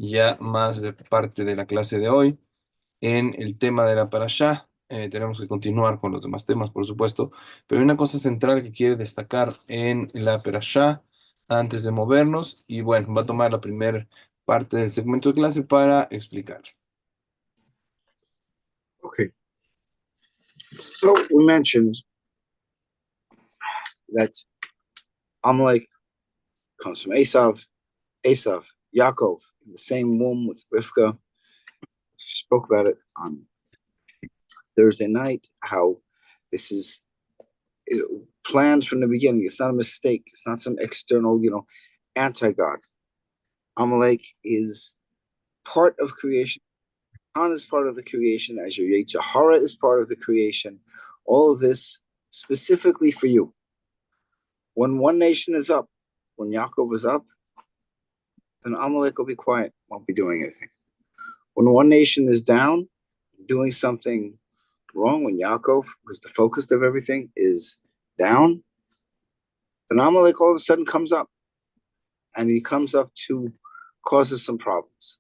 ya más de parte de la clase de hoy en el tema de la parashá. Tenemos que continuar con los demás temas, por supuesto, pero hay una cosa central que quiere destacar en la parashá antes de movernos y bueno, va a tomar la primera parte del segmento de clase para explicar. Okay, so we mentioned that Amalek comes from Esav, Yaakov, in the same womb with Rivka. Spoke about it on Thursday night, how this is planned from the beginning. It's not a mistake. It's not some external, anti-God. Amalek is part of creation. Han is part of the creation, as your Yetzirah is part of the creation. All of this specifically for you. When one nation is up, when Yaakov is up, then Amalek will be quiet, won't be doing anything. When one nation is down, doing something wrong, when Yaakov, who's the focus of everything, is down, then Amalek all of a sudden comes up. And he comes up to cause us some problems.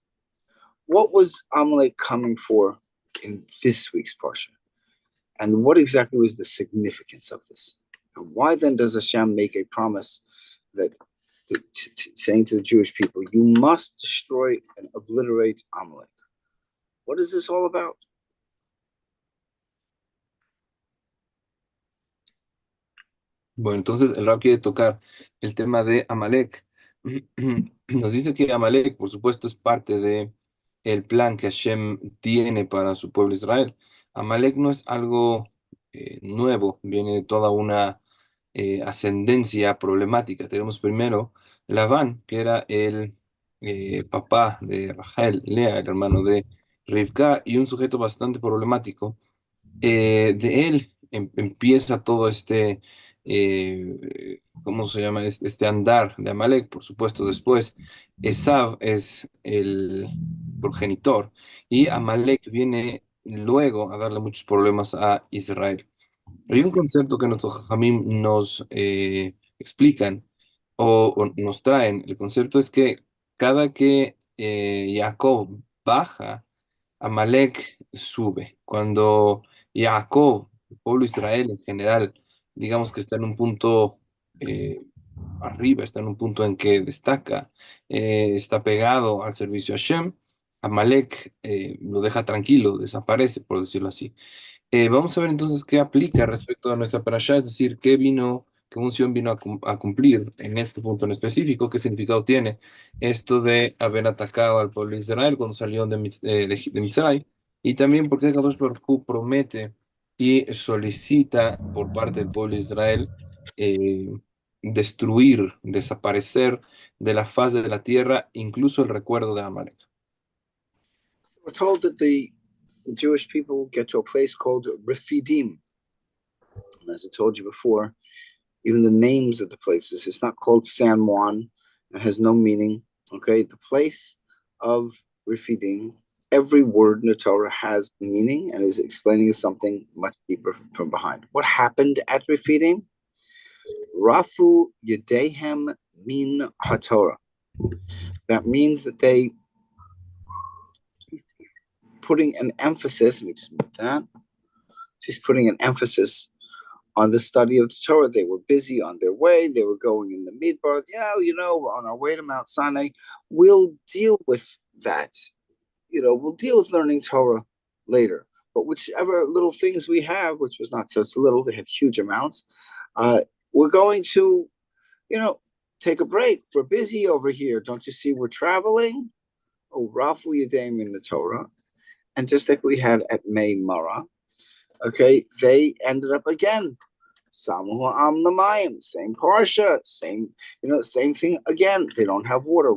What was Amalek coming for in this week's portion? And what exactly was the significance of this? And why then does Hashem make a promise that saying to the Jewish people, you must destroy and obliterate Amalek? What is this all about? Bueno, entonces el Rab quiere tocar el tema de Amalek. Nos dice que Amalek, por supuesto, es parte de el plan que Hashem tiene para su pueblo Israel. Amalek no es algo nuevo, viene de toda una ascendencia problemática. Tenemos primero Labán, que era el papá de Rachel, Lea, el hermano de Rivka, y un sujeto bastante problemático. De él empieza todo este, ¿cómo se llama? Este andar de Amalek, por supuesto. Después, Esav es el progenitor y Amalek viene luego a darle muchos problemas a Israel. Hay un concepto que nuestros Jajamim nos explican o nos traen. El concepto es que cada que Jacob baja, Amalek sube. Cuando Jacob, el pueblo de Israel en general, digamos que está en un punto eh, arriba, está en un punto en que destaca, está pegado al servicio a Hashem, Amalek lo deja tranquilo, desaparece, por decirlo así. Vamos a ver entonces qué aplica respecto a nuestra parashá, es decir, qué función vino a cumplir en este punto en específico, qué significado tiene esto de haber atacado al pueblo de Israel cuando salieron de Mitzray, y también por qué Kadosh Baruj Hu promete y solicita por parte del pueblo de Israel eh, destruir, desaparecer de la faz de la tierra, incluso el recuerdo de Amalek. We're told that the Jewish people get to a place called Refidim. And as I told you before, even the names of the places, it's not called San Juan. It has no meaning. Okay, the place of Refidim, every word in the Torah has meaning and is explaining something much deeper from behind. What happened at Refidim? Rafu Yedehem Min HaTorah. That means that they putting an emphasis, let me just move that. She's putting an emphasis on the study of the Torah. They were busy on their way. They were going in the Midbar. Yeah, we're on our way to Mount Sinai. We'll deal with that. We'll deal with learning Torah later. But whichever little things we have, which was not so little, they had huge amounts, we're going to, take a break. We're busy over here. Don't you see we're traveling? Oh, Rafu Yedaim in the Torah. And just like we had at May Mara, okay, they ended up again. Samu Am Lamayim, same Parsha, same thing again. They don't have water,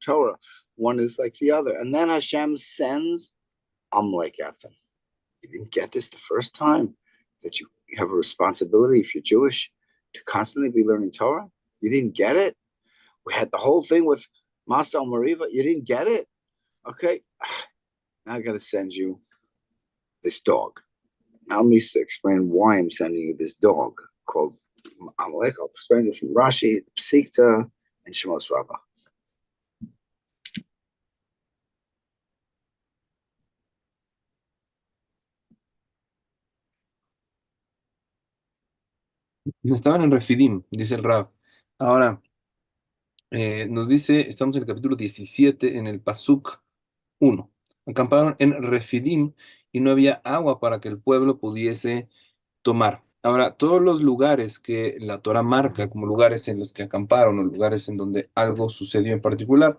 Torah. One is like the other. And then Hashem sends Amalek at them. You didn't get this the first time, that you have a responsibility, if you're Jewish, to constantly be learning Torah. You didn't get it. We had the whole thing with Masa Mariva. You didn't get it. Okay, now I got to send you this dog. Now let me explain why I'm sending you this dog called Amalek. I'll explain it from Rashi, Psikta, and Shemos Rabbah. Estaban en Refidim, dice el Rab. Ahora, nos dice, estamos en el capítulo 17, en el Pasuk 1. Acamparon en Refidim y no había agua para que el pueblo pudiese tomar. Ahora, todos los lugares que la Torah marca como lugares en los que acamparon o lugares en donde algo sucedió en particular,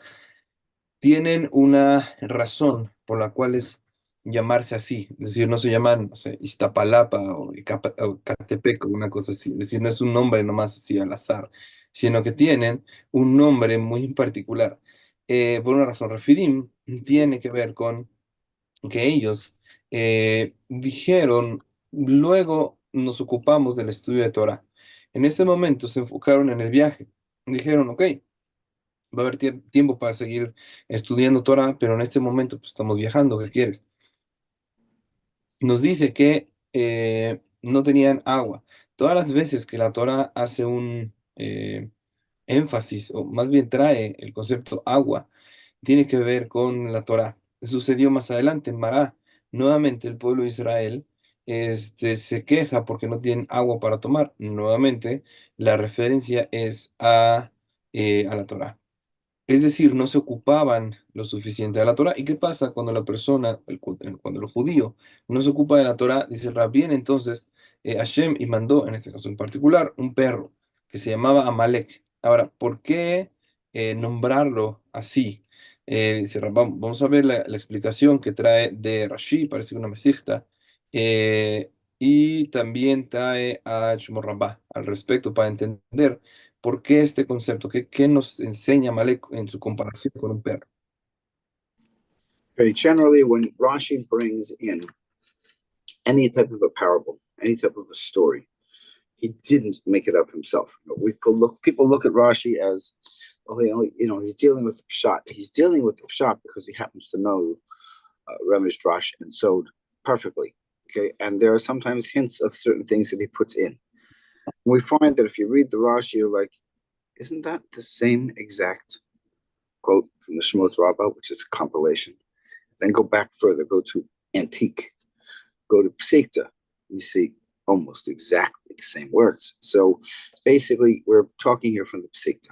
tienen una razón por la cual es llamarse así. Es decir, no se llaman, no sé, Iztapalapa o, o Catepec o una cosa así. Es decir, no es un nombre nomás así al azar, sino que tienen un nombre muy en particular. Por una razón, Refidim tiene que ver con que ellos dijeron, luego nos ocupamos del estudio de Torah. En este momento se enfocaron en el viaje. Dijeron, ok, va a haber tiempo para seguir estudiando Torah, pero en este momento pues, estamos viajando, ¿qué quieres? Nos dice que no tenían agua. Todas las veces que la Torah hace un énfasis, o más bien trae el concepto agua, tiene que ver con la Torah. Sucedió más adelante en Mará. Nuevamente el pueblo de Israel se queja porque no tienen agua para tomar. Nuevamente la referencia es a la Torah. Es decir, no se ocupaban lo suficiente de la Torah. ¿Y qué pasa cuando la persona, cuando el judío no se ocupa de la Torah? Dice el Rabbien, entonces Hashem y mandó, en este caso en particular, un perro que se llamaba Amalek. Ahora, ¿por qué nombrarlo así? Dice, vamos a ver la explicación que trae de Rashi, parece una mesijta, y también trae a Shmuel Rabbah al respecto para entender. ¿Por qué este concepto? ¿Qué nos enseña Malek en su comparación con un perro? Very generally, when Rashi brings in any type of a parable, any type of a story, he didn't make it up himself. People look at Rashi as, well, he's dealing with the Pshat. He's dealing with the Pshat because he happens to know Ramesh Drash and Sod perfectly. Okay, and there are sometimes hints of certain things that he puts in. We find that if you read the Rashi, you're like, isn't that the same exact quote from the Shemot Rabbah, which is a compilation? Then go back further, go to Antique, go to Psikta, you see almost exactly the same words. So basically, we're talking here from the Psikta.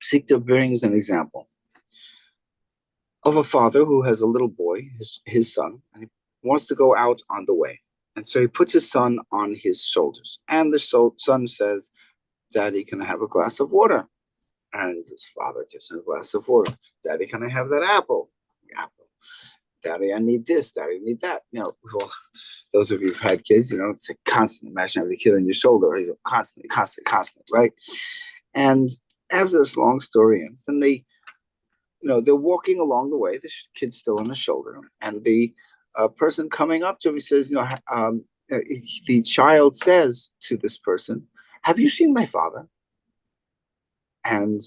Psikta brings an example of a father who has a little boy, his son, and he wants to go out on the way. And so he puts his son on his shoulders. And the son says, Daddy, can I have a glass of water? And his father gives him a glass of water. Daddy, can I have that apple? Apple. Daddy, I need this. Daddy, I need that. Well, those of you who've had kids, it's a constant. Imagine having a kid on your shoulder. He's constantly, right? And after this long story ends, then they're walking along the way. The kid's still on his shoulder, and the person coming up to him, he says, the child says to this person, "Have you seen my father?" And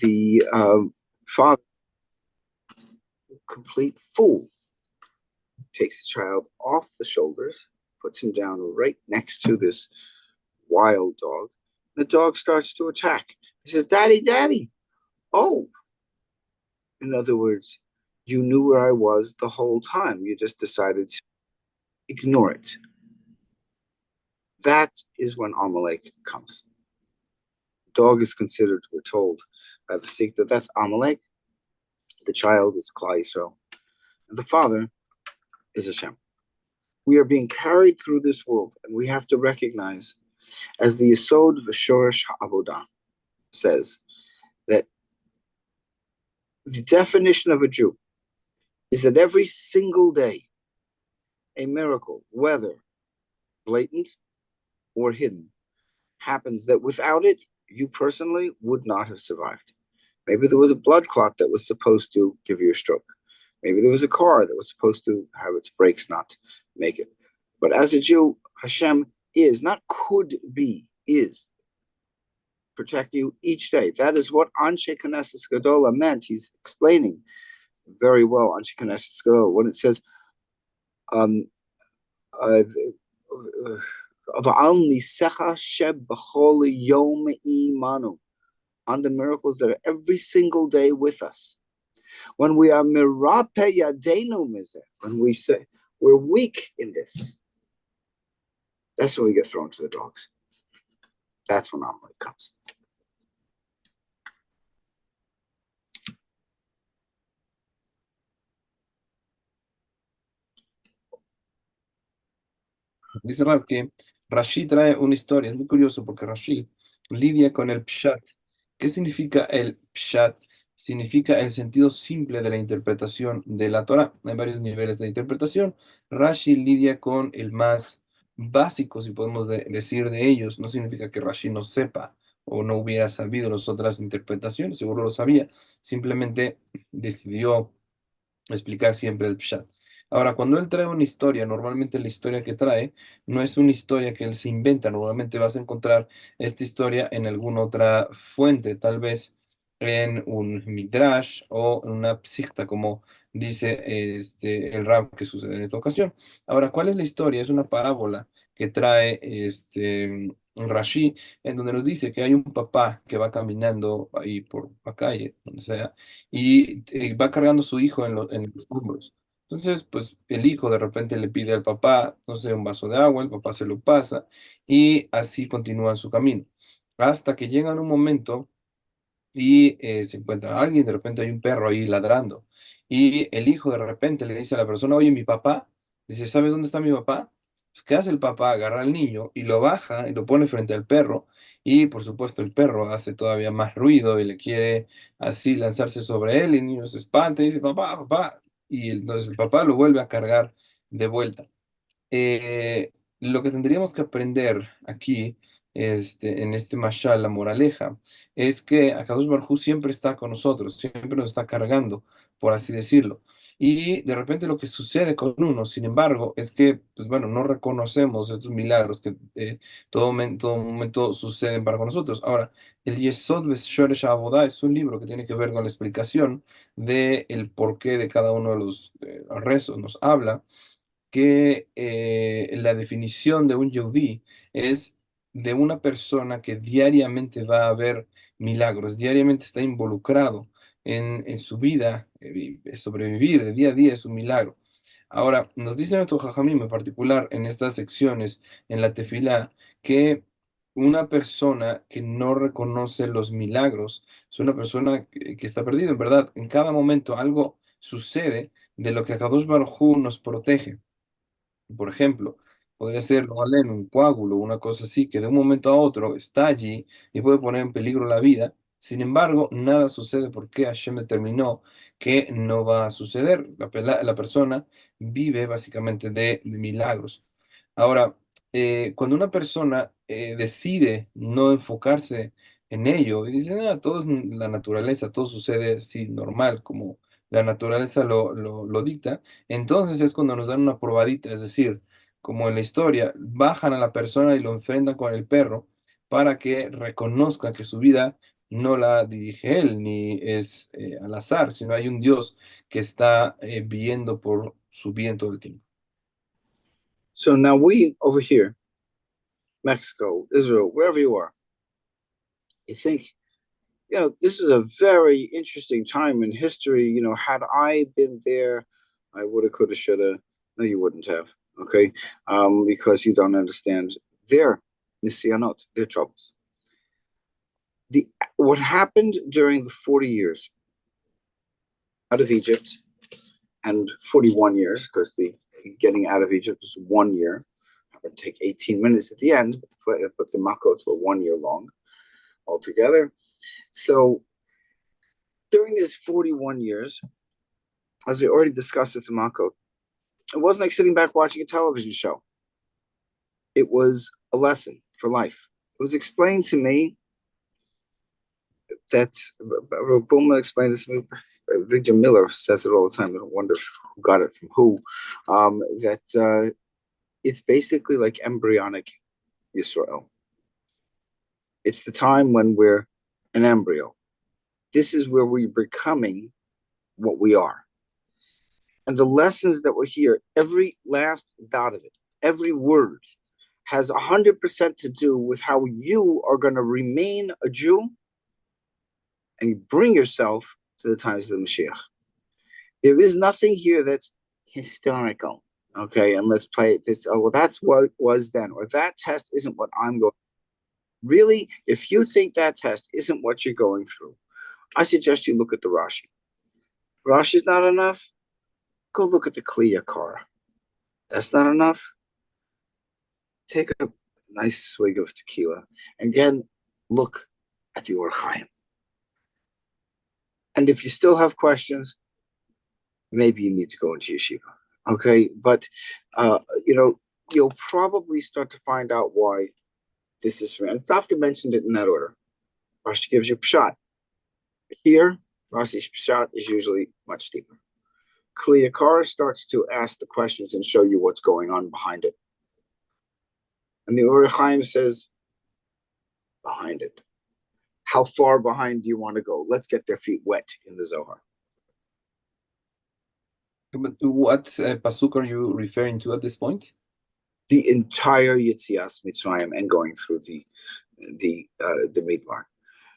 the father, complete fool, takes the child off the shoulders, puts him down right next to this wild dog. The dog starts to attack. He says, "Daddy, Daddy." Oh, in other words, you knew where I was the whole time. You just decided to ignore it. That is when Amalek comes. Dog is considered, we're told by the Sikh, that's Amalek. The child is Klal Yisrael. And the father is Hashem. We are being carried through this world, and we have to recognize, as the Yesod V'Shorish HaAvodah says, that the definition of a Jew is that every single day, a miracle, whether blatant or hidden, happens that without it, you personally would not have survived. Maybe there was a blood clot that was supposed to give you a stroke. Maybe there was a car that was supposed to have its brakes not make it. But as a Jew, Hashem is, not could be, is. Protect you each day. That is what Anshe Knesset Gadola meant. He's explaining very well Anshe Knesset Gadola when it says, on the miracles that are every single day with us. When we are mirape yadenu mizeh, when we say we're weak in this, That's when we get thrown to the dogs. That's when Amalek comes. Dice Rab que Rashi trae una historia, es muy curioso porque Rashi lidia con el pshat. ¿Qué significa el pshat? Significa el sentido simple de la interpretación de la Torah. Hay varios niveles de interpretación. Rashi lidia con el más básico, si podemos decir de ellos. No significa que Rashi no sepa o no hubiera sabido las otras interpretaciones, seguro lo sabía. Simplemente decidió explicar siempre el Pshat. Ahora, cuando él trae una historia, normalmente la historia que trae no es una historia que él se inventa, normalmente vas a encontrar esta historia en alguna otra fuente, tal vez en un midrash o en una psicta, como dice el rab que sucede en esta ocasión. Ahora, ¿cuál es la historia? Es una parábola que trae Rashi, en donde nos dice que hay un papá que va caminando ahí por la calle, donde sea, y va cargando a su hijo en los hombros. Entonces, pues el hijo de repente le pide al papá, no sé, un vaso de agua, el papá se lo pasa y así continúa su camino. Hasta que llega en un momento y se encuentra alguien, de repente hay un perro ahí ladrando. Y el hijo de repente le dice a la persona, oye, mi papá, dice, ¿sabes dónde está mi papá? Pues, ¿qué hace el papá? Agarra al niño y lo baja y lo pone frente al perro. Y por supuesto el perro hace todavía más ruido y le quiere así lanzarse sobre él y el niño se espanta y dice, papá, papá. Y entonces el papá lo vuelve a cargar de vuelta. Lo que tendríamos que aprender aquí, en este mashal, la moraleja, es que Akadosh Baruj Hu siempre está con nosotros, siempre nos está cargando, por así decirlo. Y de repente lo que sucede con uno, sin embargo, es que, pues bueno, no reconocemos estos milagros que todo momento suceden para con nosotros. Ahora, el Yesod Shoresh HaAvodah es un libro que tiene que ver con la explicación del porqué de cada uno de los rezos. Nos habla que la definición de un yehudí es de una persona que diariamente va a ver milagros, diariamente está involucrado en su vida, sobrevivir de día a día es un milagro. Ahora, nos dice nuestro Jajamim en particular en estas secciones, en la tefilá, que una persona que no reconoce los milagros es una persona que está perdida, en verdad. En cada momento algo sucede de lo que Akadosh Baruj Hu nos protege. Por ejemplo, podría ser no vale, un coágulo, una cosa así, que de un momento a otro está allí y puede poner en peligro la vida. Sin embargo, nada sucede porque Hashem determinó que no va a suceder. La persona vive básicamente de milagros. Ahora, cuando una persona decide no enfocarse en ello y dice, ah, todo es la naturaleza, todo sucede así normal, como la naturaleza lo dicta, entonces es cuando nos dan una probadita, es decir, como en la historia, bajan a la persona y lo enfrentan con el perro para que reconozca que su vida no la dirige él, ni es al azar, sino hay un Dios que está viendo por su bien todo el tiempo. So now we over here, Mexico, Israel, wherever you are, you think, this is a very interesting time in history. Had I been there, I woulda, coulda, shoulda. No, you wouldn't have. Okay, because you don't understand their nisyanot, their troubles. What happened during the 40 years out of Egypt, and 41 years, because the getting out of Egypt was 1 year. It would take 18 minutes at the end, but the makot were 1 year long altogether. So during these 41 years, as we already discussed with the makot, it wasn't like sitting back watching a television show. It was a lesson for life. It was explained to me that Bowman explained this to me. Victor Miller says it all the time. I don't wonder who got it from who. That it's basically like embryonic Yisrael. It's the time when we're an embryo. This is where we're becoming what we are. And the lessons that were here, every last dot of it, every word has 100% to do with how you are going to remain a Jew and bring yourself to the times of the Mashiach. There is nothing here that's historical. Okay, and let's play it this. Oh, well, that's what was then, or that test isn't what I'm going. Really, if you think that test isn't what you're going through, I suggest you look at the Rashi. Rashi's not enough. Go look at the Kliya car. That's not enough. Take a nice swig of tequila. And again, look at the Or Chaim. And if you still have questions, maybe you need to go into yeshiva. Okay, but you'll probably start to find out why this is. And Dafka mentioned it in that order. Rashi gives you pshat. Here, Rashi's pshat is usually much deeper. Kliyakar starts to ask the questions and show you what's going on behind it. And the Ur Chaim says, behind it. How far behind do you want to go? Let's get their feet wet in the Zohar. But what pasuk are you referring to at this point? The entire Yitzias Mitzrayim and going through the Midbar.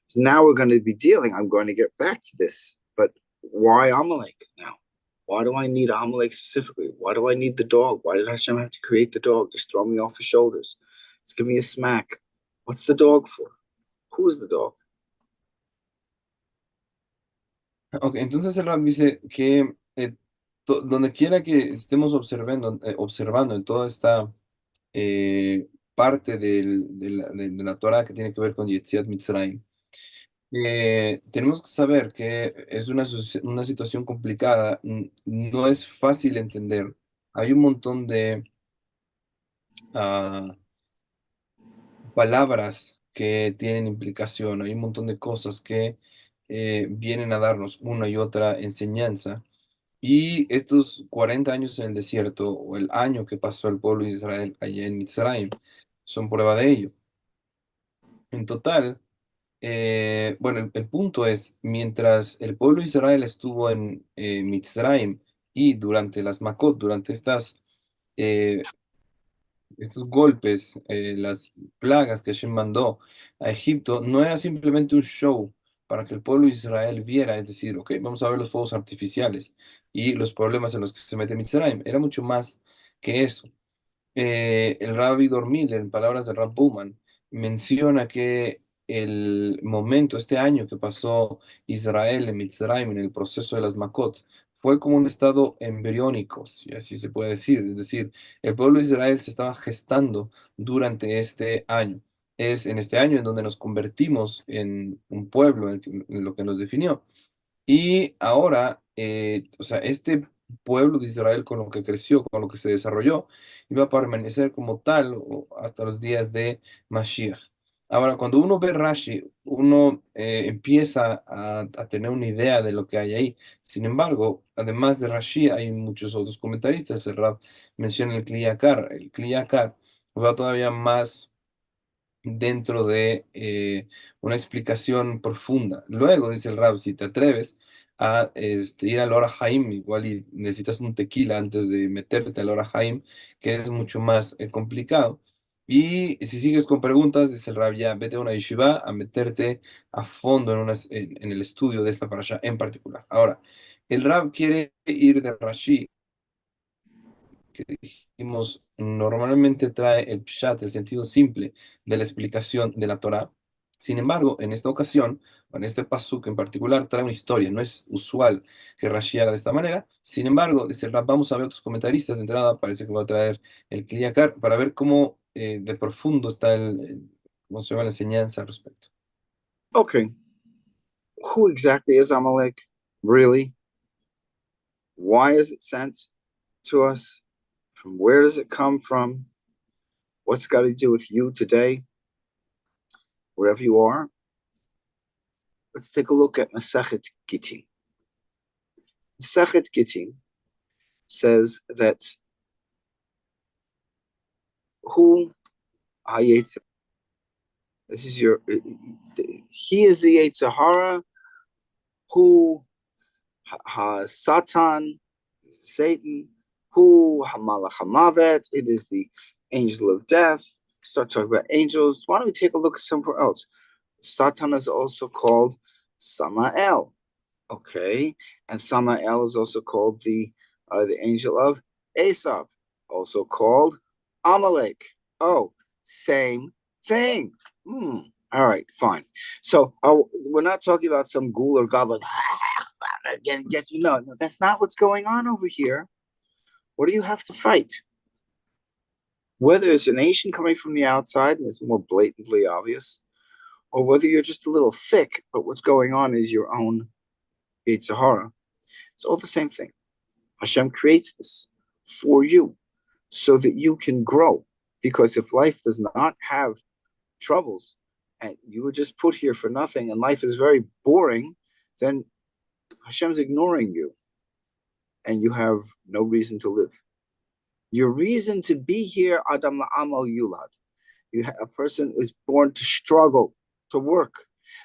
So now we're going to be dealing. I'm going to get back to this, but why Amalek now? Why do I need Amalek specifically? Why do I need the dog? Why did Hashem have to create the dog? Just throw me off his shoulders. Let's give me a smack. What's the dog for? Who's the dog? Ok, entonces el Rab dice que donde quiera que estemos observando en toda esta parte de la Torah que tiene que ver con Yetziat Mitzrayim, tenemos que saber que es una situación complicada, no es fácil entender. Hay un montón de ah, palabras que tienen implicación, hay un montón de cosas que vienen a darnos una y otra enseñanza. Y estos 40 años en el desierto, o el año que pasó el pueblo de Israel allá en Mitzrayim, son prueba de ello. En total, bueno, el punto es, mientras el pueblo de Israel estuvo en Mitzrayim y durante las Makot, durante eh, estos golpes, las plagas que Hashem mandó a Egipto, no era simplemente un show para que el pueblo de Israel viera, es decir, ok, vamos a ver los fuegos artificiales y los problemas en los que se mete Mitzrayim. Era mucho más que eso. El Rabbi Dormil, en palabras de Rab Bowman, menciona que el momento, este año que pasó Israel en Mitzrayim, en el proceso de las Makot, fue como un estado embriónico, si así se puede decir. Es decir, el pueblo de Israel se estaba gestando durante este año. Es en este año en donde nos convertimos en un pueblo, en lo que nos definió. Y ahora, o sea, este pueblo de Israel con lo que creció, con lo que se desarrolló, iba a permanecer como tal hasta los días de Mashiach. Ahora, cuando uno ve Rashi, uno empieza a tener una idea de lo que hay ahí. Sin embargo, además de Rashi, hay muchos otros comentaristas. El Rab menciona el Kli Yakar. El Kli Yakar va todavía más dentro de una explicación profunda. Luego, dice el Rab, si te atreves a ir al Ora Haim, igual y necesitas un tequila antes de meterte al Ora Haim, que es mucho más complicado. Y si sigues con preguntas, dice el Rab, ya vete a una yeshiva a meterte a fondo en el estudio de esta parasha en particular. Ahora, el Rab quiere ir de Rashi, que dijimos normalmente trae el pshat, el sentido simple de la explicación de la Torá. Sin embargo, en esta ocasión, o en este pasuk en particular, trae una historia. No es usual que Rashi haga de esta manera. Sin embargo, dice el Rab, vamos a ver otros comentaristas de entrada. Parece que va a traer el Kliyakar para ver cómo de profundo está cómo se llama la enseñanza al respecto. Okay, who exactly is Amalek? Really? Why is it sent to us? From where does it come from? What's got to do with you today, wherever you are? Let's take a look at Masechet Gittin. Masechet Gittin says that who Hayetz, this is your, he is the Yetzirah, who Satan, Satan, who Hamalach Hamavet, it is the angel of death. Start talking about angels. Why don't we take a look at somewhere else? Satan is also called Samael. Okay, and Samael is also called the angel of Esav. also called Amalek. Oh, same thing. Hmm. All right, fine. So we're not talking about some ghoul or goblin. Get you know, no, that's not what's going on over here. What do you have to fight? Whether it's a nation coming from the outside and it's more blatantly obvious, or whether you're just a little thick, but what's going on is your own Sahara. It's all the same thing. Hashem creates this for you so that you can grow. Because if life does not have troubles and you were just put here for nothing and life is very boring, then Hashem's ignoring you and you have no reason to live. Your reason to be here, Adam la'amal yulad. A person is born to struggle, to work.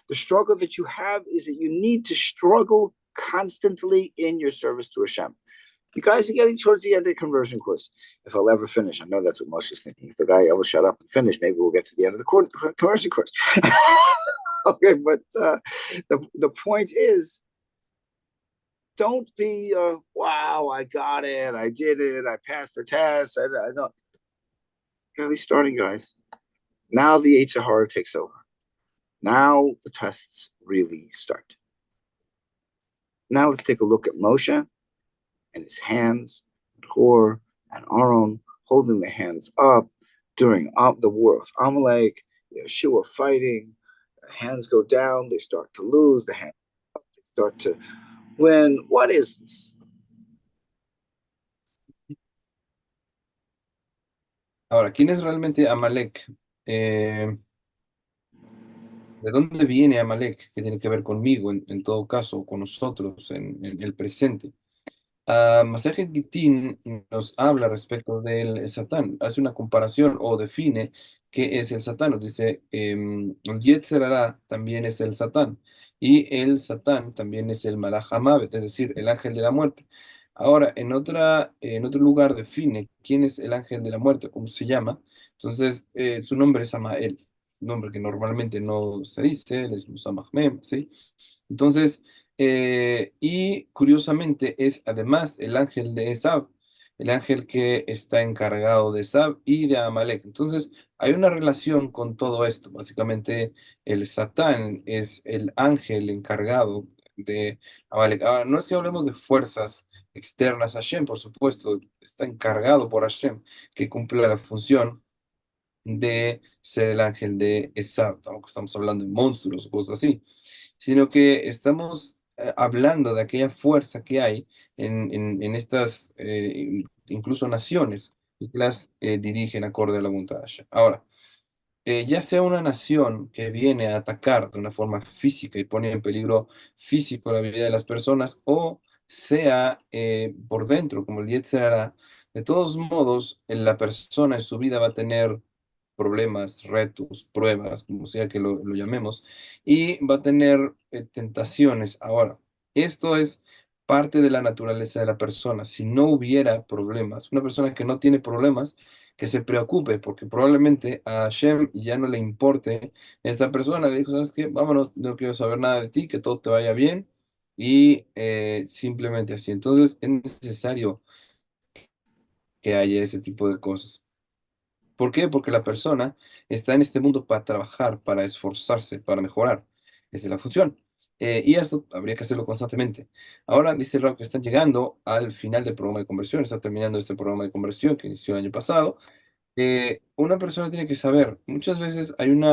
The struggle that you have is that you need to struggle constantly in your service to Hashem. You guys are getting towards the end of the conversion course. If I'll ever finish, I know that's what Moshe's thinking. If the guy ever shut up and finish, maybe we'll get to the end of the conversion course. Okay, but the point is, don't be, wow, I got it, I did it, I passed the test. I don't. Really starting, guys. Now the Sahara takes over. Now the tests really start. Now let's take a look at Moshe and his hands, and Hor and Aaron holding their hands up during the war with Amalek. Yeshua fighting. The hands go down. They start to lose. The hands up. They start to win. What is this? Ahora, ¿quién es realmente Amalek? ¿De dónde viene Amalek? ¿Qué tiene que ver conmigo, en todo caso, con nosotros, en el presente? Masaje Gittin nos habla respecto del Satán, hace una comparación o define qué es el Satán. Nos dice, el Yetzer Hará también es el Satán y el Satán también es el Malach Hamavet, es decir, el ángel de la muerte. Ahora, en otro lugar define quién es el ángel de la muerte, cómo se llama. Entonces, su nombre es Samael, un nombre que normalmente no se dice, él es Musamahmem, ¿sí? Entonces, y curiosamente es además el ángel de Esab, el ángel que está encargado de Esab y de Amalek. Entonces, hay una relación con todo esto. Básicamente, el Satán es el ángel encargado de Amalek. Ahora, no es que hablemos de fuerzas externas a Hashem, por supuesto, está encargado por Hashem que cumpla la función de ser el ángel de Esab. Tampoco estamos hablando de monstruos o cosas así, sino que estamos hablando de aquella fuerza que hay en estas incluso naciones y que las dirigen acorde a la voluntad de Hashem. Ahora, ya sea una nación que viene a atacar de una forma física y pone en peligro físico la vida de las personas, o sea por dentro, como el Yetzer Hara, de todos modos, la persona en su vida va a tener problemas, retos, pruebas, como sea que lo llamemos, y va a tener tentaciones. Ahora, esto es parte de la naturaleza de la persona. Si no hubiera problemas, una persona que no tiene problemas, que se preocupe, porque probablemente a Hashem ya no le importe esta persona. Le dijo, ¿sabes qué? Vámonos, no quiero saber nada de ti, que todo te vaya bien, y simplemente así. Entonces, es necesario que haya ese tipo de cosas. ¿Por qué? Porque la persona está en este mundo para trabajar, para esforzarse, para mejorar. Esa es la función. Y esto habría que hacerlo constantemente. Ahora dice el Rab que están llegando al final del programa de conversión, está terminando este programa de conversión que inició el año pasado. Una persona tiene que saber, muchas veces hay un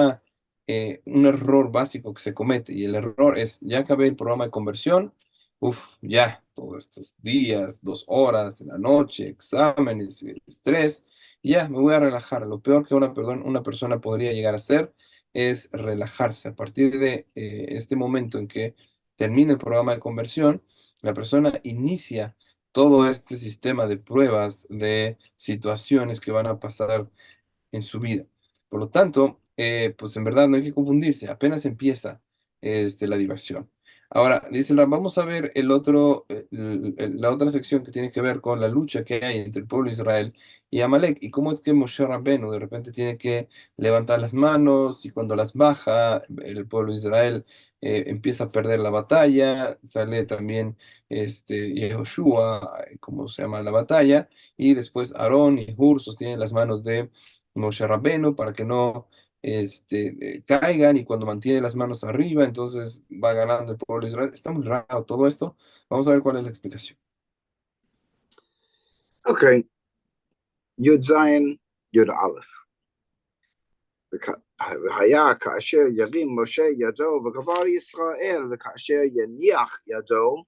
error básico que se comete y el error es, ya acabé el programa de conversión, ya, todos estos días, 2 horas de la noche, exámenes, estrés, y ya, me voy a relajar. Lo peor que una persona podría llegar a hacer es relajarse. A partir de este momento en que termina el programa de conversión, la persona inicia todo este sistema de pruebas, de situaciones que van a pasar en su vida. Por lo tanto, pues en verdad no hay que confundirse, apenas empieza la diversión. Ahora, dice, vamos a ver el otro, la otra sección que tiene que ver con la lucha que hay entre el pueblo de Israel y Amalek, y cómo es que Moshe Rabbenu de repente tiene que levantar las manos y cuando las baja, el pueblo de Israel empieza a perder la batalla, sale también Yehoshua, como se llama la batalla, y después Aarón y Hur sostienen las manos de Moshe Rabbenu para que no caigan y cuando mantiene las manos arriba, entonces va ganando el pueblo de Israel. Está muy raro todo esto. Vamos a ver cuál es la explicación. Okay, Yud Zayin, Yud Aleph. והיה כאשר ירים משה ידו וגבר ישראל וכאשר יניח ידו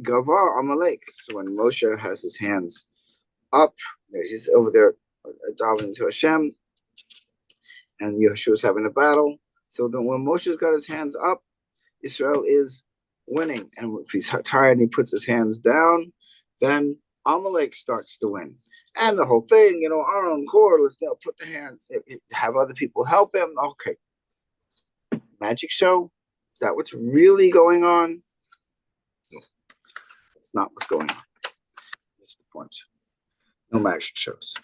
גבר עמלק. So when Moshe has his hands up, he's over there davening to Hashem, and Yeshua is having a battle. So then when Moshe's got his hands up, Israel is winning. And if he's tired and he puts his hands down, then Amalek starts to win. And the whole thing, Aaron Kor, let's put the hands, have other people help him. Okay. Magic show? Is that what's really going on? No, that's not what's going on. That's the point. No magic shows.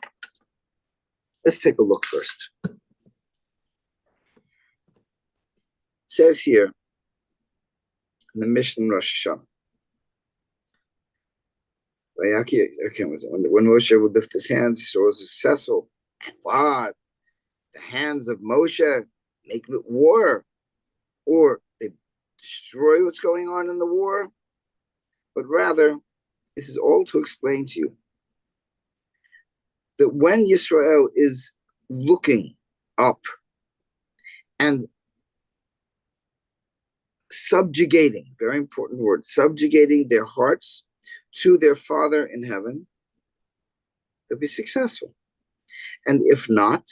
Let's take a look first. It says here in the Mishnah Rosh Hashanah, when Moshe would lift his hands, he was successful. And wow, the hands of Moshe make it war, or they destroy what's going on in the war. But rather, this is all to explain to you that when Yisrael is looking up and subjugating, very important word, subjugating their hearts to their Father in heaven, they'll be successful. And if not,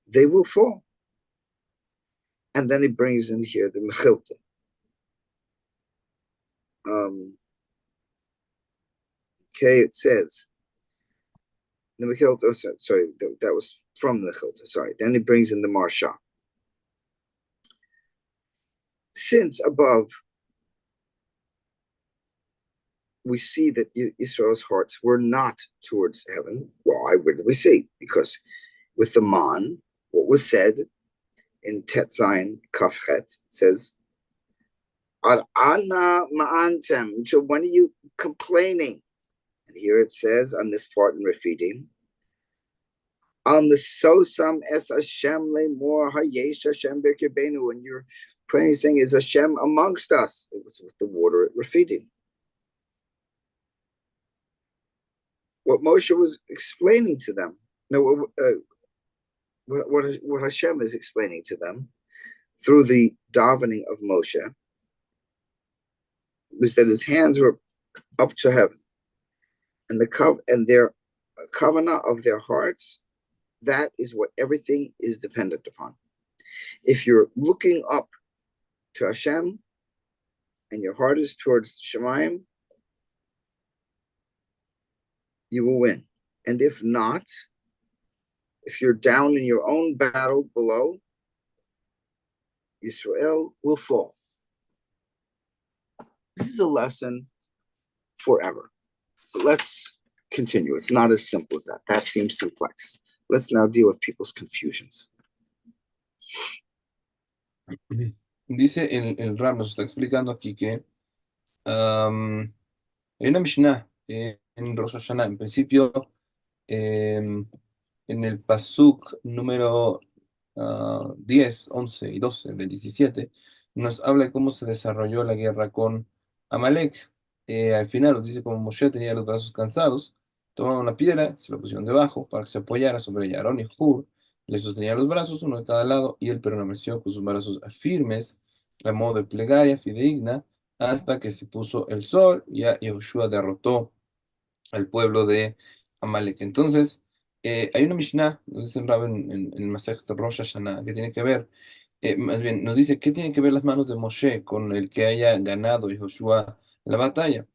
they will fall. And then he brings in here the Mechilta. It says, the Mechilta, sorry, that was from the Mechilta, sorry. Then he brings in the Marsha. Since above, we see that Israel's hearts were not towards heaven. Why would we see? Because with the man, what was said in Tet Zayin Kafchet says, Ana ma'antem. So when are you complaining? And here it says on this part in Refidim, on the Sosam es Hashem lemor hayesh Hashem b'kibenu. When you're praying, saying, is Hashem amongst us? It was with the water at Refidim. What Moshe was explaining to them, no, what Hashem is explaining to them through the davening of Moshe was that his hands were up to heaven, and their kavanah of their hearts, that is what everything is dependent upon. If you're looking up to Hashem and your heart is towards Shemayim, you will win. And if not, if you're down in your own battle below, Israel will fall. This is a lesson forever. But let's continue. It's not as simple as that. That seems simplex. Let's now deal with people's confusions. Dice el Ram, nos está explicando aquí que hay una Mishnah en Rosh Hashanah, en principio, en el Pasuk número 10, 11 y 12 del 17, nos habla de cómo se desarrolló la guerra con Amalek. Al final nos dice como Moshe tenía los brazos cansados, tomaron una piedra, se la pusieron debajo para que se apoyara sobre ella. Aarón y Hur le sostenían los brazos, uno de cada lado, y él permaneció con sus brazos firmes, a modo de plegaria fidedigna, hasta que se puso el sol y Yahushua derrotó al pueblo de Amalek. Entonces, hay una Mishnah, nos dice el Rab en el Masechet Rosh Hashanah, que tiene que ver, más bien, nos dice qué tienen que ver las manos de Moshe con el que haya ganado Yahushua la batalla.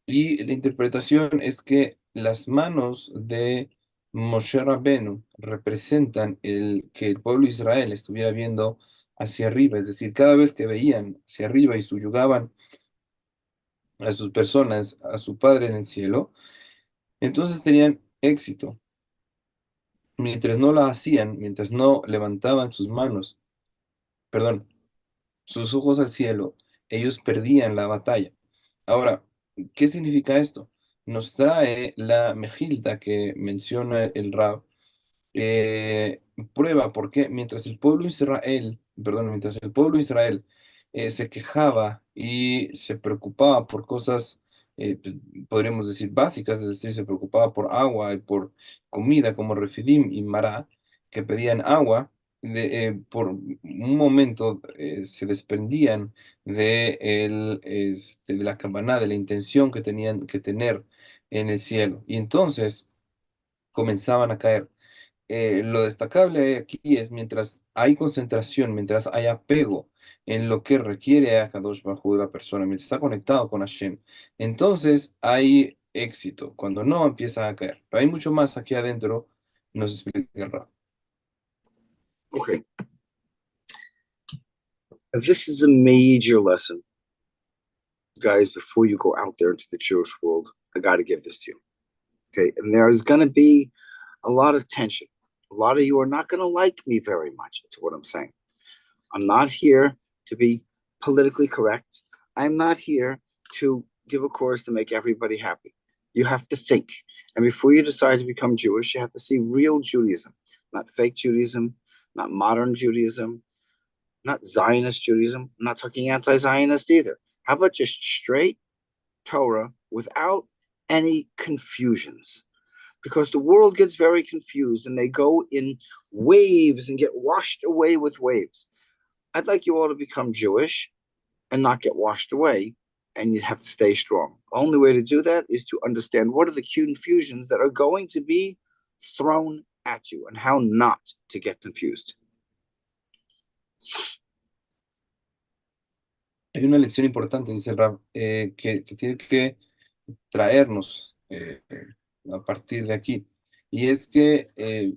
Y la interpretación es que las manos de Moshe Rabbenu representan que el pueblo de Israel estuviera viendo hacia arriba, es decir, cada vez que veían hacia arriba y subyugaban a sus personas, a su Padre en el cielo, entonces tenían éxito. Mientras no la hacían, mientras no levantaban sus manos, perdón, sus ojos al cielo, ellos perdían la batalla. Ahora, ¿qué significa esto? Nos trae la mejilta que menciona el Rab, eh, prueba porque mientras el pueblo Israel, perdón, mientras el pueblo Israel se quejaba y se preocupaba por cosas, pues, podríamos decir básicas, es decir, se preocupaba por agua y por comida como Refidim y Mará, que pedían agua, por un momento se desprendían de la campaná, de la intención que tenían que tener en el cielo. Y entonces comenzaban a caer. Lo destacable aquí es mientras hay concentración, mientras hay apego en lo que requiere a Kadosh Baruj Hu de la persona, mientras está conectado con Hashem, entonces hay éxito. Cuando no, empieza a caer. Pero hay mucho más aquí adentro, nos explica el Rab. Okay. This is a major lesson, guys. Before you go out there into the Jewish world, I got to give this to you. Okay. And there's going to be a lot of tension. A lot of you are not going to like me very much. That's what I'm saying. I'm not here to be politically correct. I'm not here to give a course to make everybody happy. You have to think. And before you decide to become Jewish, you have to see real Judaism, not fake Judaism, not modern Judaism, not Zionist Judaism. I'm not talking anti Zionist either. How about just straight Torah without any confusions? Because the world gets very confused and they go in waves and get washed away with waves. I'd like you all to become Jewish and not get washed away, and you'd have to stay strong. The only way to do that is to understand what are the confusions that are going to be thrown at you and how not to get confused. Hay una lección importante, dice el Rab, que tiene que traernos a partir de aquí. Y es que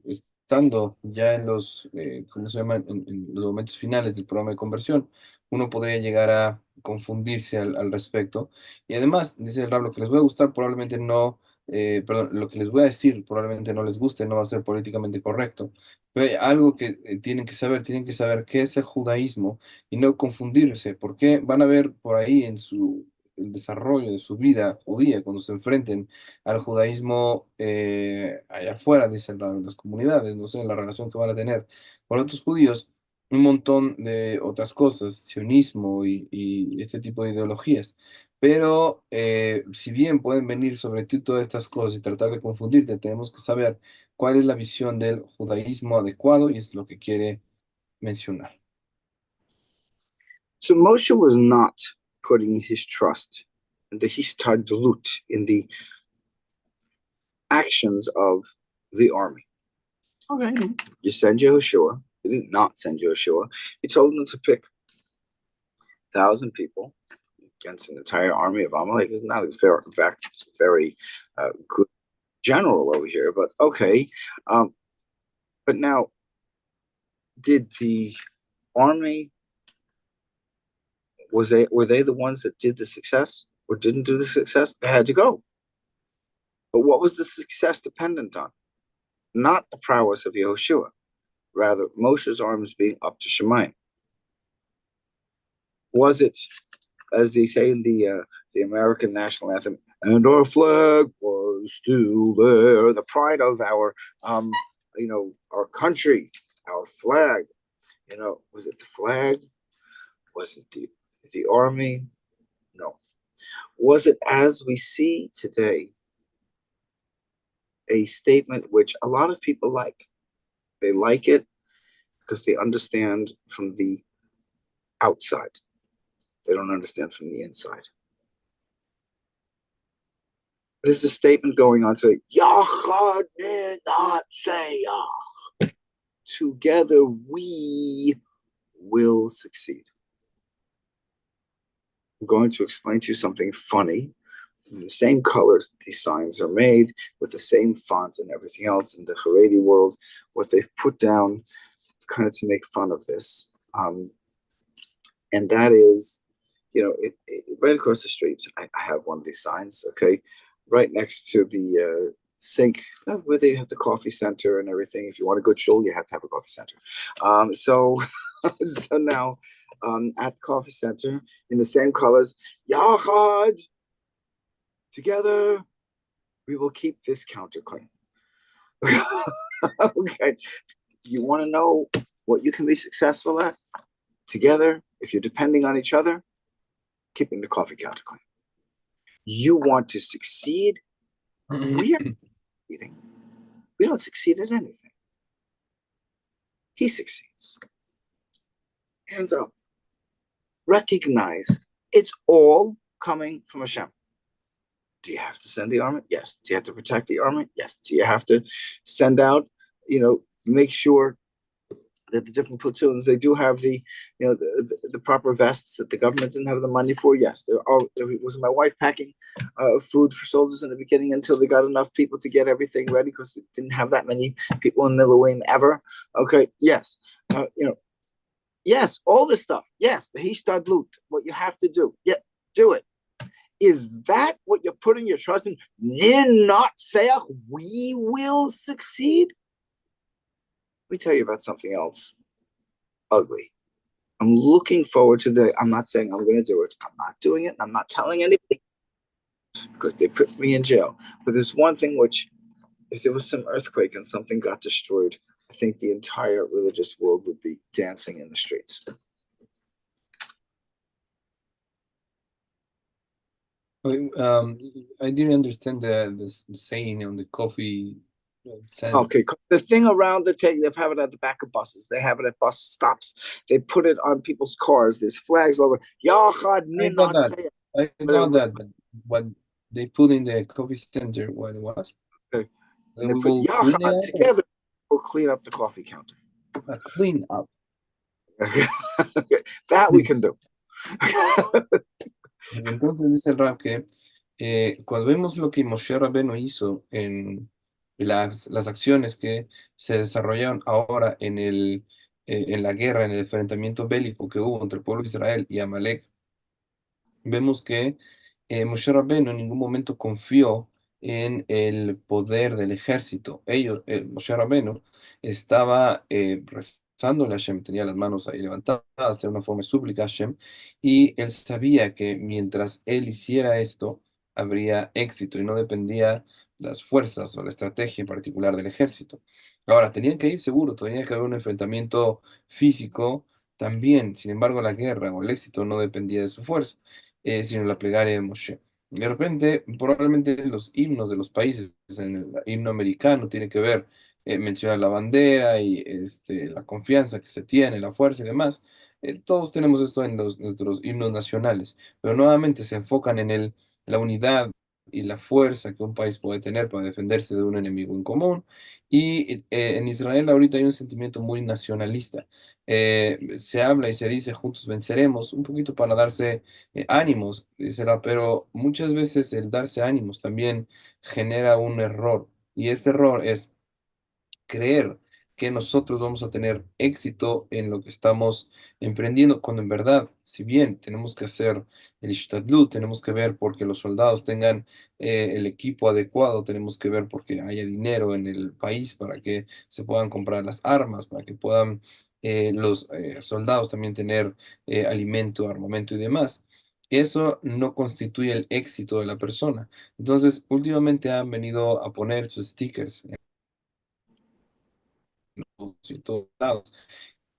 estando ya en los, ¿cómo se llama? En los momentos finales del programa de conversión, uno podría llegar a confundirse al respecto. Y además, dice el Rab, lo que les va a gustar probablemente no, perdón, lo que les voy a decir probablemente no les guste, no va a ser políticamente correcto. Pero hay algo que tienen que saber qué es el judaísmo y no confundirse, porque van a ver por ahí en su el desarrollo de su vida judía, cuando se enfrenten al judaísmo allá afuera, dicen las comunidades, no sé, la relación que van a tener con otros judíos, un montón de otras cosas, sionismo y este tipo de ideologías. Pero si bien pueden venir sobre ti todas estas cosas y tratar de confundirte, tenemos que saber cuál es la visión del judaísmo adecuado y es lo que quiere mencionar. So Moshe was not putting his trust in the histadlut, in the actions of the army. Okay. You send Yehoshua. He did not send Yehoshua. He told them to pick 1,000 people against an entire army of Amalek. Is not a very, in fact, very good general over here, but okay. But now, did the army were they the ones that did the success or didn't do the success? They had to go. But what was the success dependent on? Not the prowess of Yehoshua, rather Moshe's arms being up to Shemayim. Was it, as they say in the American national anthem, and our flag was still there, the pride of our our country, our flag. Was it the flag? Was it the army? No. Was it, as we see today, a statement which a lot of people like? They like it because they understand from the outside. They don't understand from the inside. There's a statement going on saying, Yachad Nenatseyach. Together we will succeed. I'm going to explain to you something funny. In the same colors these signs are made, with the same font and everything else in the Haredi world, what they've put down kind of to make fun of this And that is, right across the street. I have one of these signs, okay, right next to the sink where they have the coffee center and everything. If you want a good shul, you have to have a coffee center. So, so now at the coffee center in the same colors, Yachad, together we will keep this counter clean. Okay, you want to know what you can be successful at together if you're depending on each other? Keeping the coffee counter clean. You want to succeed? We are succeeding. We don't succeed at anything. He succeeds. Hands up. Recognize it's all coming from Hashem. Do you have to send the army? Yes. Do you have to protect the army? Yes. Do you have to send out, make sure that the different platoons, they do have the proper vests that the government didn't have the money for? Yes. Was my wife packing food for soldiers in the beginning until they got enough people to get everything ready because it didn't have that many people in Miloim ever? Okay. Yes. Yes, all this stuff. Yes, the hishtadlut, what you have to do. Yeah, do it. Is that what you're putting your trust in? Not say we will succeed. Let me tell you about something else ugly. I'm looking forward to I'm not saying I'm going to do it. I'm not doing it. I'm not telling anybody because they put me in jail. But there's one thing which, if there was some earthquake and something got destroyed, I think the entire religious world would be dancing in the streets. I didn't understand the saying on the coffee center. Okay, the thing around the table, they have it at the back of buses. They have it at bus stops. They put it on people's cars. There's flags all over. Yachad I got ninot that. say. I got that. But what they put in the coffee center, what it was? Okay. And they We put will clean it Yachad up or together. We'll clean up the coffee counter. clean up. Okay. That we can do. Entonces dice el Rab que cuando vemos lo que Moshe Rabbeinu hizo en las acciones que se desarrollaron ahora en la guerra, en el enfrentamiento bélico que hubo entre el pueblo de Israel y Amalek, vemos que Moshe Rabbeinu en ningún momento confió en el poder del ejército. Moshe Rabbeinu estaba rezándole a Hashem, tenía las manos ahí levantadas, de una forma de súplica a Hashem, y él sabía que mientras él hiciera esto, habría éxito y no dependía las fuerzas o la estrategia en particular del ejército. Ahora, tenían que ir seguro, tenía que haber un enfrentamiento físico también. Sin embargo, la guerra o el éxito no dependía de su fuerza, sino la plegaria de Moshe. De repente, probablemente los himnos de los países, en el himno americano tiene que ver, menciona la bandera y la confianza que se tiene, la fuerza y demás. Todos tenemos esto en nuestros himnos nacionales, pero nuevamente se enfocan en la unidad y la fuerza que un país puede tener para defenderse de un enemigo en común. Y en Israel ahorita hay un sentimiento muy nacionalista. Se habla y se dice juntos venceremos, un poquito para darse ánimos, dice pero muchas veces el darse ánimos también genera un error. Y este error es creer que nosotros vamos a tener éxito en lo que estamos emprendiendo, cuando en verdad, si bien tenemos que hacer el ishtadlut, tenemos que ver porque los soldados tengan el equipo adecuado, tenemos que ver porque haya dinero en el país para que se puedan comprar las armas, para que puedan los soldados también tener alimento, armamento y demás. Eso no constituye el éxito de la persona. Entonces, últimamente han venido a poner sus stickers y todos lados.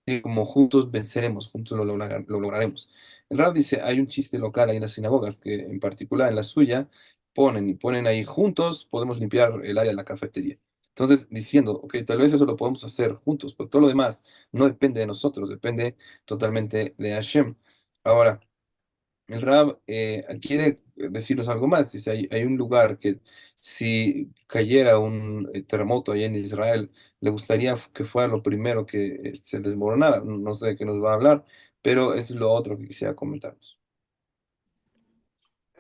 Y como juntos venceremos, juntos lo lograremos. El Rab dice, hay un chiste local ahí en las sinagogas que en particular en la suya ponen ahí juntos, podemos limpiar el área de la cafetería. Entonces, diciendo, ok, tal vez eso lo podemos hacer juntos, pero todo lo demás no depende de nosotros, depende totalmente de Hashem. Ahora, el Rab quiere decirnos algo más. Dice, hay un lugar que si cayera un terremoto ahí en Israel, le gustaría que fuera lo primero que se desmoronara. No sé de qué nos va a hablar, pero es lo otro que quisiera comentarnos.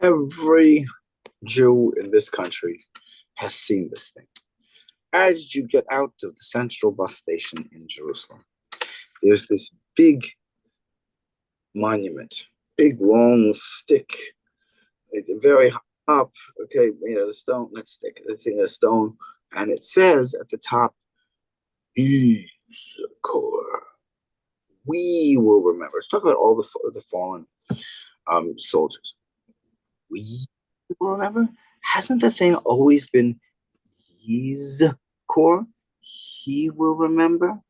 Every Jew in this country has seen this thing. As you get out of the central bus station in Jerusalem, there's this big monument, big long stick. It's very up, okay, made out of stone, not stick, the thing of stone, and it says at the top, Core. We will remember. Let's talk about all the fallen soldiers. We will remember. Hasn't the thing always been his core? He will remember.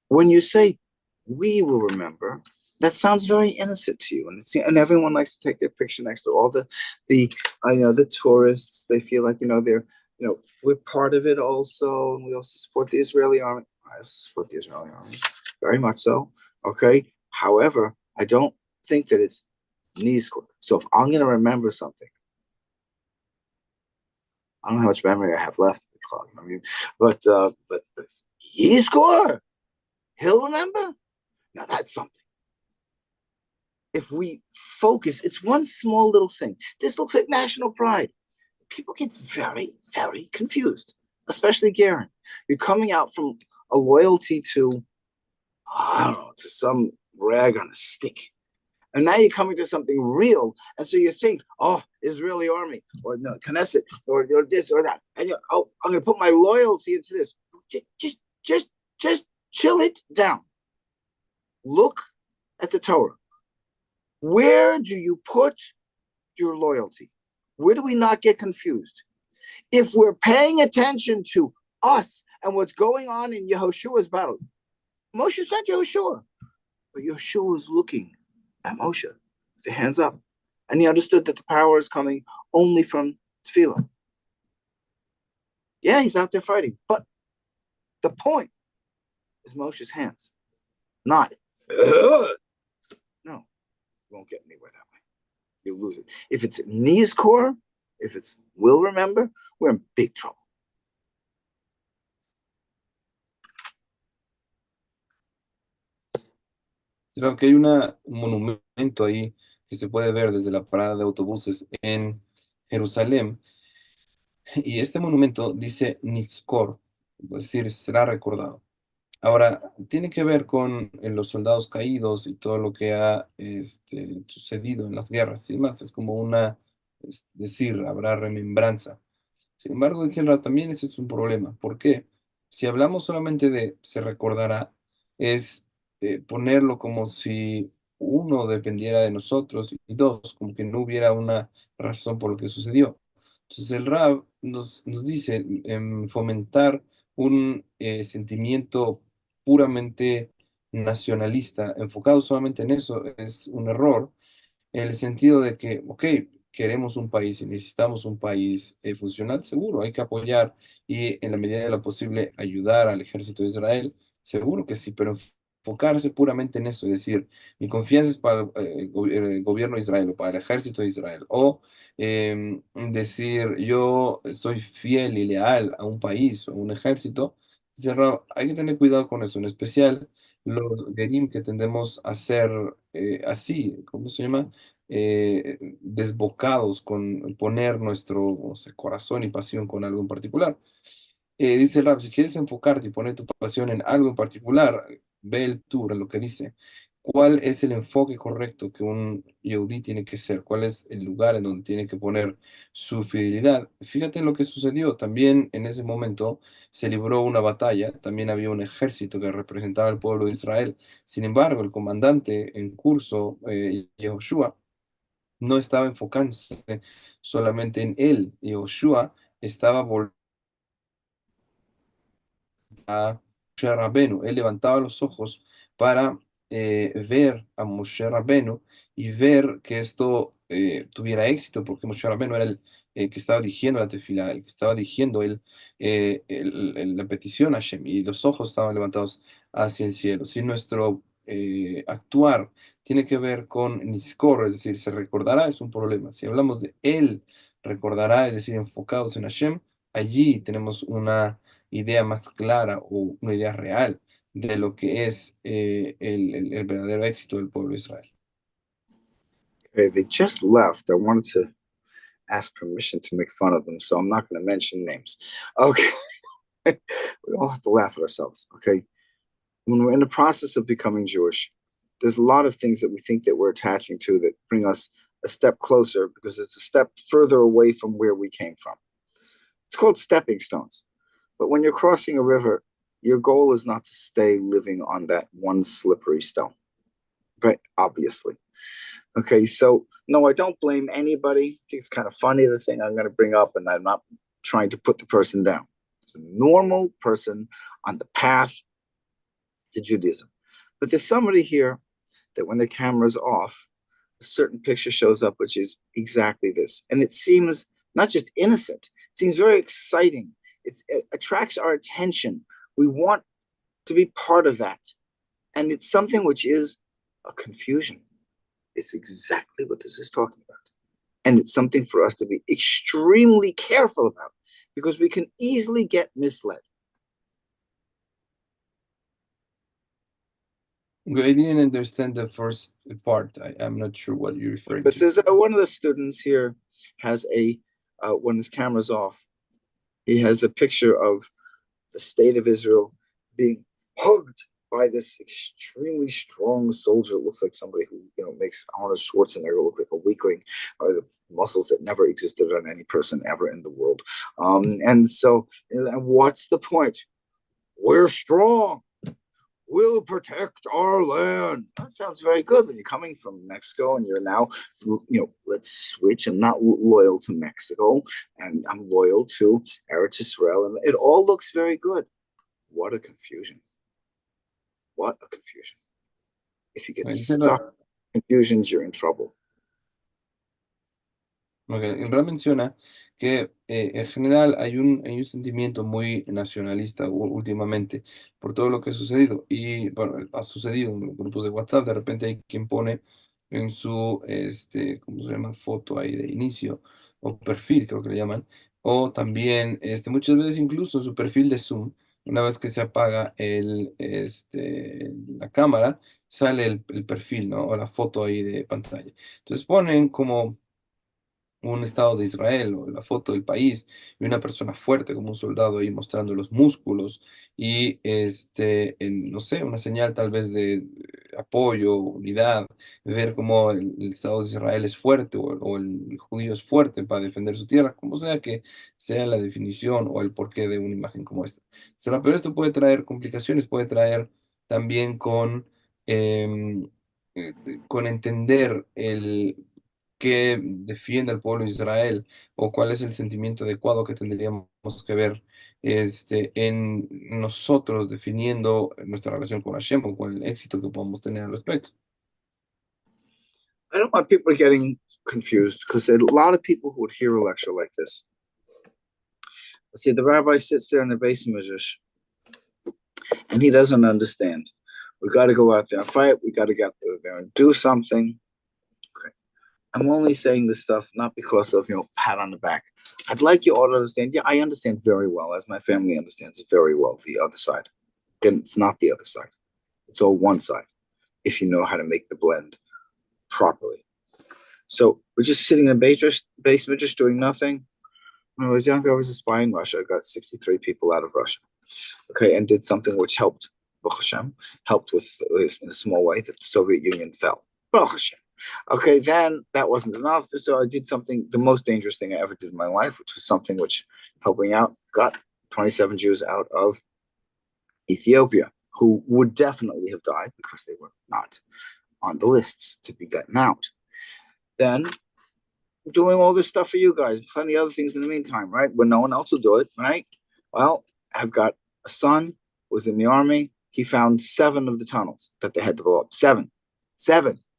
When you say we will remember, that sounds very innocent to you, and everyone likes to take their picture next to all the the tourists. They feel like they're we're part of it also, and we also support the Israeli army. I also support the Israeli army very much so. Okay, however, I don't think that it's knees core. So if I'm gonna remember something, I don't know how much memory I have left. I mean, but he score. He'll remember. Now that's something. If we focus, it's one small little thing. This looks like national pride. People get very, very confused, especially Garen. You're coming out from a loyalty to, I don't know, to some rag on a stick. And now you're coming to something real. And so you think, oh, Israeli army, or no, Knesset, or this or that. And oh, I'm going to put my loyalty into this. Just chill it down. Look at the Torah. Where do you put your loyalty? Where do we not get confused? If we're paying attention to us and what's going on in Yehoshua's battle, Moshe sent Yehoshua, but Yehoshua was looking at Moshe with the hands up, and he understood that the power is coming only from Tefillah. Yeah, he's out there fighting, but the point is Moshe's hands, not no, you won't get anywhere that way. You'll lose it. If it's knees core, if it's will remember, we're in big trouble. Sí, claro que hay un monumento ahí que se puede ver desde la parada de autobuses en Jerusalén. Y este monumento dice Niskor, es decir, será recordado. Ahora, tiene que ver con los soldados caídos y todo lo que ha sucedido en las guerras y demás. Es como es decir, habrá remembranza. Sin embargo, dice el Rab, también ese es un problema. ¿Por qué? Si hablamos solamente de se recordará, es ponerlo como si uno dependiera de nosotros y dos, como que no hubiera una razón por lo que sucedió. Entonces el Rab nos dice fomentar un sentimiento puramente nacionalista, enfocado solamente en eso, es un error en el sentido de que, ok, queremos un país y necesitamos un país funcional, seguro, hay que apoyar y en la medida de lo posible ayudar al ejército de Israel, seguro que sí, pero enfocarse puramente en eso, es decir, mi confianza es para el gobierno de Israel o para el ejército de Israel, o decir yo soy fiel y leal a un país o a un ejército, hay que tener cuidado con eso, en especial los gerim que tendemos a ser así, ¿cómo se llama? Desbocados con poner nuestro, o sea, corazón y pasión con algo en particular. Dice el Rab, si quieres enfocarte y poner tu pasión en algo en particular, ve el tour en lo que dice. ¿Cuál es el enfoque correcto que un Yehudí tiene que ser? ¿Cuál es el lugar en donde tiene que poner su fidelidad? Fíjate en lo que sucedió. También en ese momento se libró una batalla, también había un ejército que representaba al pueblo de Israel. Sin embargo, el comandante en curso, Yehoshua, no estaba enfocándose solamente en él. Yehoshua estaba volviendo a Moshe Rabbenu. Él levantaba los ojos para ver a Moshe Rabbenu y ver que esto tuviera éxito, porque Moshe Rabbenu era el que estaba dirigiendo la tefilá, el que estaba dirigiendo la petición a Hashem, y los ojos estaban levantados hacia el cielo. Si nuestro actuar tiene que ver con Niskor, es decir, se recordará, es un problema. Si hablamos de él recordará, es decir, enfocados en Hashem, allí tenemos una idea más clara o una idea real de lo que es el verdadero éxito del pueblo de Israel. Okay, they just left. I wanted to ask permission to make fun of them, so I'm not going to mention names. Okay, we all have to laugh at ourselves. Okay, when we're in the process of becoming Jewish, there's a lot of things that we think that we're attaching to that bring us a step closer because it's a step further away from where we came from. It's called stepping stones. But when you're crossing a river, your goal is not to stay living on that one slippery stone, right? Obviously. Okay, so no, I don't blame anybody. I think it's kind of funny, the thing I'm going to bring up, and I'm not trying to put the person down. It's a normal person on the path to Judaism. But there's somebody here that when the camera's off, a certain picture shows up, which is exactly this. And it seems not just innocent, it seems very exciting. It attracts our attention. We want to be part of that. And it's something which is a confusion. It's exactly what this is talking about. And it's something for us to be extremely careful about because we can easily get misled. I didn't understand the first part. I'm not sure what you're referring But to. says one of the students here has when his camera's off, he has a picture of the state of Israel being hugged by this extremely strong soldier. It looks like somebody who makes Arnold Schwarzenegger look like a weakling, or the muscles that never existed on any person ever in the world. And what's the point? We're strong. We'll protect our land. That sounds very good when you're coming from Mexico and you're now, let's switch. I'm not loyal to Mexico and I'm loyal to Eretz Israel. And it all looks very good. What a confusion. What a confusion. If you get stuck in confusions, you're in trouble. Okay. En realidad menciona que en general hay un sentimiento muy nacionalista últimamente por todo lo que ha sucedido. Y bueno, ha sucedido en los grupos de WhatsApp, de repente hay quien pone en su, ¿cómo se llama? Foto ahí de inicio, o perfil, creo que le llaman, o también, muchas veces incluso en su perfil de Zoom, una vez que se apaga la cámara, sale el perfil, ¿no? O la foto ahí de pantalla. Entonces ponen como un estado de Israel o la foto del país y una persona fuerte como un soldado ahí mostrando los músculos y no sé, una señal tal vez de apoyo, unidad, ver cómo el estado de Israel es fuerte o el judío es fuerte para defender su tierra, como sea que sea la definición o el porqué de una imagen como esta. Pero esto puede traer complicaciones, puede traer también em, con entender el que defiende al pueblo de Israel o cuál es el sentimiento adecuado que tendríamos que ver en nosotros definiendo nuestra relación con Hashem o con el éxito que podamos tener al respecto. I don't want people getting confused because a lot of people who would hear a lecture like this. See, the rabbi sits there in the base midrash and he doesn't understand. We got to go out there and fight. We got to get there and do something. Okay. I'm only saying this stuff not because of, pat on the back. I'd like you all to understand. Yeah, I understand very well, as my family understands very well, the other side. Then it's not the other side. It's all one side if you know how to make the blend properly. So we're just sitting in a basement, just doing nothing. When I was younger, I was a spy in Russia. I got 63 people out of Russia. Okay, and did something which helped, Baruch Hashem, helped with, in a small way, that the Soviet Union fell. Baruch Hashem. Okay, then that wasn't enough. So I did something, the most dangerous thing I ever did in my life, which was something which helped me out, got 27 Jews out of Ethiopia, who would definitely have died because they were not on the lists to be gotten out. Then doing all this stuff for you guys, plenty of other things in the meantime, right? When no one else will do it, right? Well, I've got a son who was in the army. He found 7 of the tunnels that they had to blow up. 7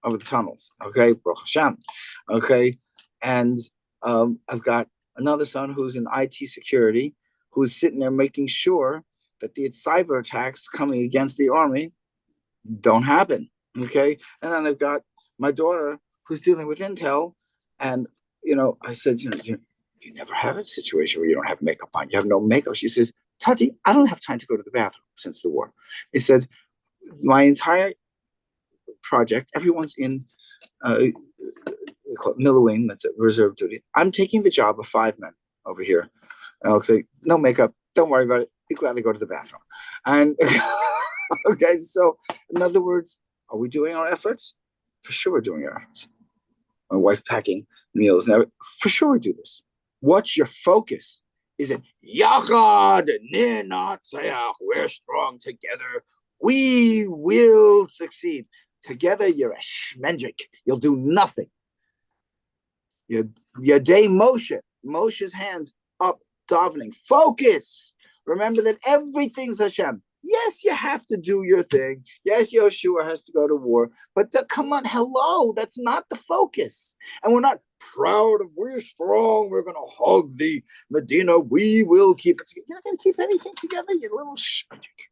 of the tunnels. Okay, Baruch Hashem. Okay, and I've got another son who's in IT security, who's sitting there making sure that the cyber attacks coming against the army don't happen. Okay, and then I've got my daughter who's dealing with Intel, and I said, you never have a situation where you don't have makeup on. You have no makeup. She says, Tati, I don't have time to go to the bathroom since the war. He said, my entire project, everyone's in Millowing, that's a reserve duty. I'm taking the job of 5 men over here. And I'll say, no makeup, don't worry about it. Be glad to go to the bathroom. And okay, so in other words, Are we doing our efforts? For sure, we're doing our efforts. My wife packing meals and everything. For sure, we do this. What's your focus? Is it Yachad Ninatzeach? We're strong together. We will succeed. Together, you're a shmendrik. You'll do nothing. Your day Moshe's hands up, davening. Focus. Remember that everything's Hashem. Yes, you have to do your thing. Yes, Yoshua has to go to war. But come on, hello, that's not the focus. And we're not proud of we're strong. We're going to hug the Medina. We will keep it together. You're not going to keep anything together, you little shmendrik.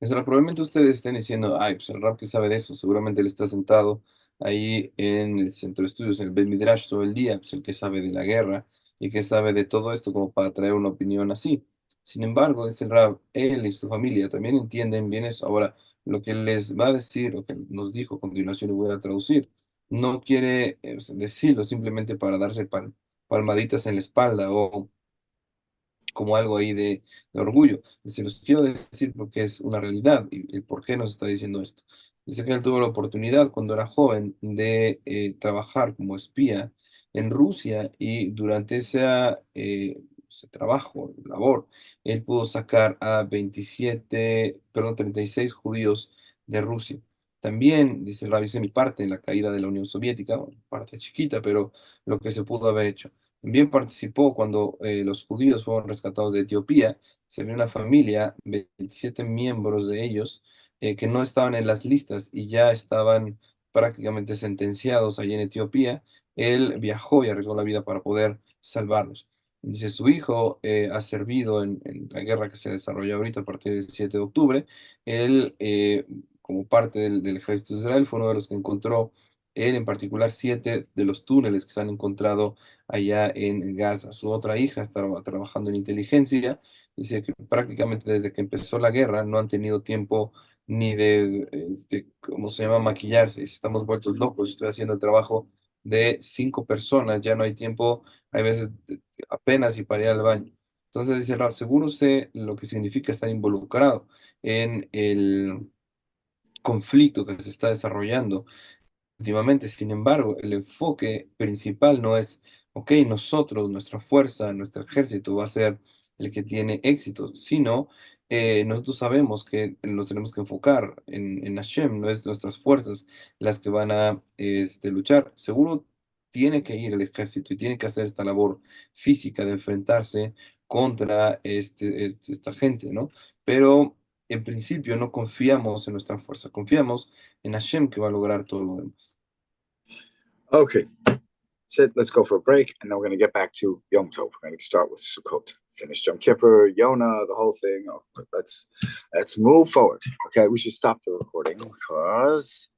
Eso, probablemente ustedes estén diciendo, ay, pues el rap que sabe de eso, seguramente él está sentado ahí en el centro de estudios, en el Bet Midrash todo el día, pues el que sabe de la guerra y que sabe de todo esto como para traer una opinión así. Sin embargo, es el rap, él y su familia también entienden bien eso. Ahora, lo que les va a decir, o que nos dijo a continuación, y voy a traducir, no quiere decirlo simplemente para darse palmaditas en la espalda o como algo ahí de orgullo. Se los quiero decir porque es una realidad y el por qué nos está diciendo esto. Dice que él tuvo la oportunidad cuando era joven de trabajar como espía en Rusia y durante ese trabajo, labor, él pudo sacar a 36 judíos de Rusia. También, dice el rabbi, hice mi parte en la caída de la Unión Soviética, bueno, parte chiquita, pero lo que se pudo haber hecho. También participó cuando los judíos fueron rescatados de Etiopía. Se vio una familia, 27 miembros de ellos, que no estaban en las listas y ya estaban prácticamente sentenciados allí en Etiopía. Él viajó y arriesgó la vida para poder salvarlos. Dice, su hijo ha servido en la guerra que se desarrolló ahorita a partir del 7 de octubre. Él, como parte del ejército de Israel, fue uno de los que encontró, él en particular, 7 de los túneles que se han encontrado allá en Gaza. Su otra hija estaba trabajando en inteligencia. Dice que prácticamente desde que empezó la guerra no han tenido tiempo ni ¿cómo se llama?, maquillarse. Estamos vueltos locos. Estoy haciendo el trabajo de 5 personas. Ya no hay tiempo, hay veces apenas y para ir al baño. Entonces dice, Rab, seguro sé lo que significa estar involucrado en el conflicto que se está desarrollando últimamente. Sin embargo, el enfoque principal no es, ok, nosotros, nuestra fuerza, nuestro ejército va a ser el que tiene éxito, sino nosotros sabemos que nos tenemos que enfocar en Hashem, no es nuestras fuerzas las que van a luchar. Seguro tiene que ir el ejército y tiene que hacer esta labor física de enfrentarse contra esta gente, ¿no? Pero en principio no confiamos en nuestra fuerza, confiamos en Hashem que va a lograr todo lo demás. Okay, sit. Let's go for a break, and then we're going to get back to Yom Tov. We're going to start with Sukkot, finish Yom Kippur, Yonah, the whole thing. Oh, but let's move forward. Okay, we should stop the recording because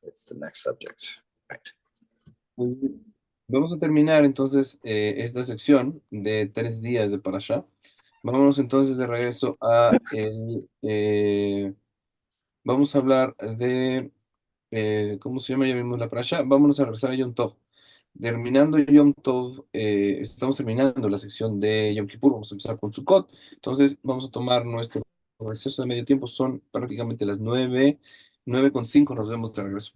it's the next subject. Right. Muy bien. Vamos a terminar entonces esta sección de 3 días de Parashat. Vámonos entonces de regreso vamos a hablar de, ¿cómo se llama? Ya vimos la Parashat. Vámonos a regresar a Yom Tov. Terminando Yom Tov, estamos terminando la sección de Yom Kippur. Vamos a empezar con Sukkot. Entonces vamos a tomar nuestro receso de medio tiempo. Son prácticamente las 9:05. Nos vemos de regreso.